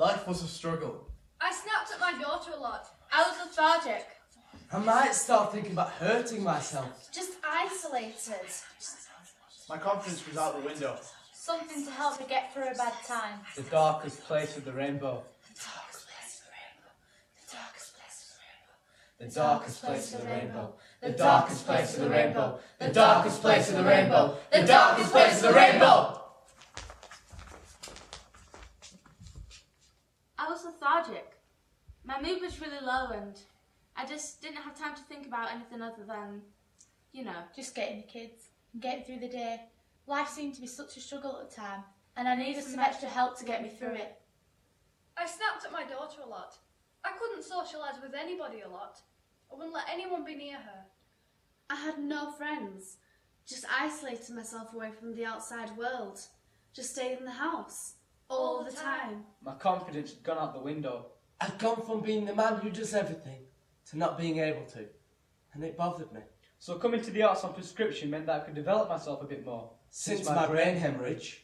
Life was a struggle. I snapped at my daughter a lot. I was lethargic. I might start thinking about hurting myself. Just isolated. My confidence was out the window. Something to help me get through a bad time. The darkest place of the rainbow. The darkest place of the rainbow. The darkest place of the rainbow. The darkest place of the rainbow. The darkest place of the rainbow. I was lethargic. My mood was really low and I just didn't have time to think about anything other than, just getting the kids and getting through the day. Life seemed to be such a struggle at the time and I needed some extra help to get me through it. I snapped at my daughter a lot. I couldn't socialise with anybody a lot. I wouldn't let anyone be near her. I had no friends. Just isolated myself away from the outside world. Just stayed in the house all the time. My confidence had gone out the window. I'd gone from being the man who does everything to not being able to, and it bothered me. So coming to the arts on prescription meant that I could develop myself a bit more. Since my brain hemorrhage.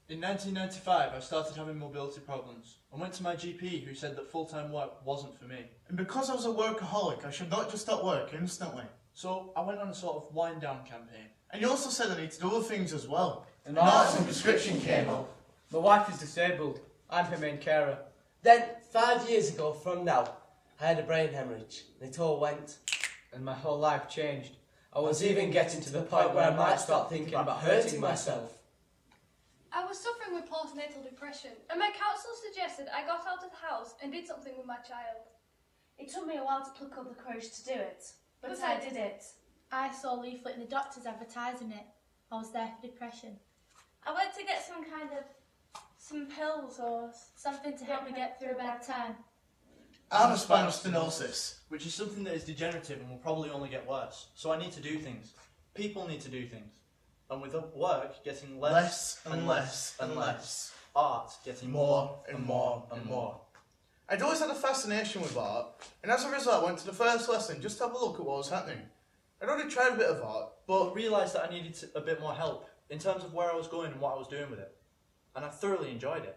In 1995, I started having mobility problems. I went to my GP, who said that full-time work wasn't for me. And because I was a workaholic, I should not just stop work instantly. So I went on a sort of wind-down campaign. And you also said I need to do other things as well. And Arts on prescription came up. My wife is disabled. I'm her main carer. Then, 5 years ago from now, I had a brain hemorrhage, and it all went. And my whole life changed. I was even getting to the point where I might start thinking about hurting myself. I was suffering with postnatal depression, and my counsellor suggested I got out of the house and did something with my child. It took me a while to pluck up the courage to do it, but I did it. I saw a leaflet in the doctors advertising it. I was there for depression. I went to get some pills or something to help me get through a bad time. I have a spinal stenosis. Which is something that is degenerative and will probably only get worse. So I need to do things. People need to do things. And with work getting less and less and less. Art getting more and more and more. I'd always had a fascination with art, and as a result I went to the first lesson just to have a look at what was happening. I'd already tried a bit of art, But realised that I needed a bit more help in terms of where I was going and what I was doing with it. And I thoroughly enjoyed it.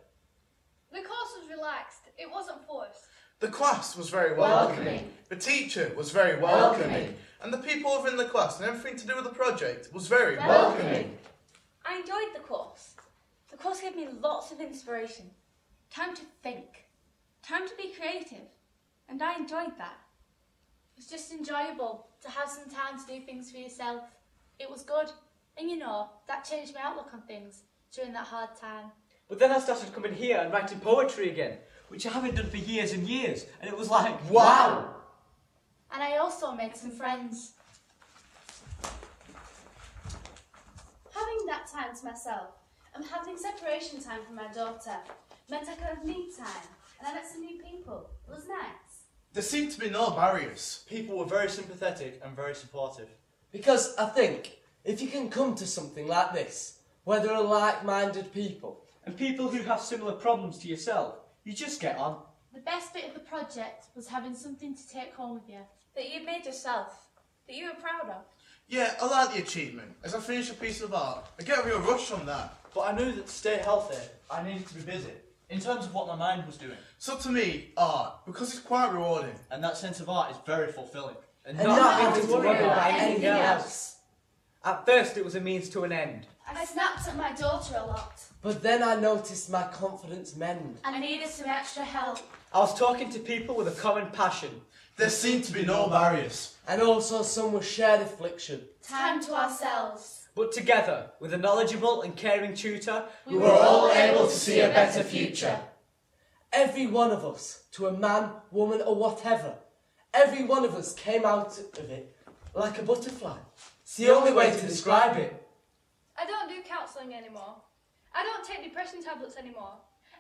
The course was relaxed. It wasn't forced. the class was very welcoming. The teacher was very welcoming. And the people within the class and everything to do with the project was very welcoming. I enjoyed the course. The course gave me lots of inspiration. Time to think. Time to be creative. And I enjoyed that. It was just enjoyable to have some time to do things for yourself. It was good. And that changed my outlook on things during that hard time. But then I started coming here and writing poetry again, which I haven't done for years and years. And it was like, wow! And I also made some friends. Having that time to myself and having separation time from my daughter meant I could have me time, and I met some new people. It was nice. There seemed to be no barriers. People were very sympathetic and very supportive. Because I think if you can come to something like this, where there are like-minded people, and people who have similar problems to yourself, you just get on. The best bit of the project was having something to take home with you, that you made yourself, that you were proud of. Yeah, I like the achievement. As I finish a piece of art, I get a real rush from that. But I knew that to stay healthy, I needed to be busy, in terms of what my mind was doing. So to me, art, because it's quite rewarding. And that sense of art is very fulfilling. and not having to worry about anything else. At first it was a means to an end. I snapped at my daughter a lot. But then I noticed my confidence mend. I needed some extra help. I was talking to people with a common passion. There seemed to be no barriers. And also some with shared affliction. Time to ourselves. But together, with a knowledgeable and caring tutor, We were all able to see a better future. Every one of us, to a man, woman or whatever, every one of us came out of it like a butterfly. It's the only way to describe it. I don't do counselling anymore. I don't take depression tablets anymore.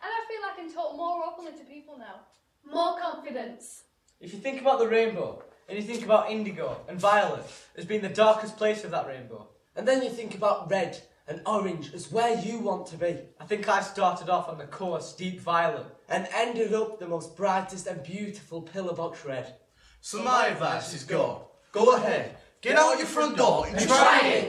And I feel I can talk more openly to people now. More confidence. If you think about the rainbow, and you think about indigo and violet as being the darkest place of that rainbow, And then you think about red and orange as where you want to be. I think I started off on the coarse, deep violet. And ended up the most brightest and beautiful pillar box red. So my advice is go. Go ahead. Get out your front door and try it.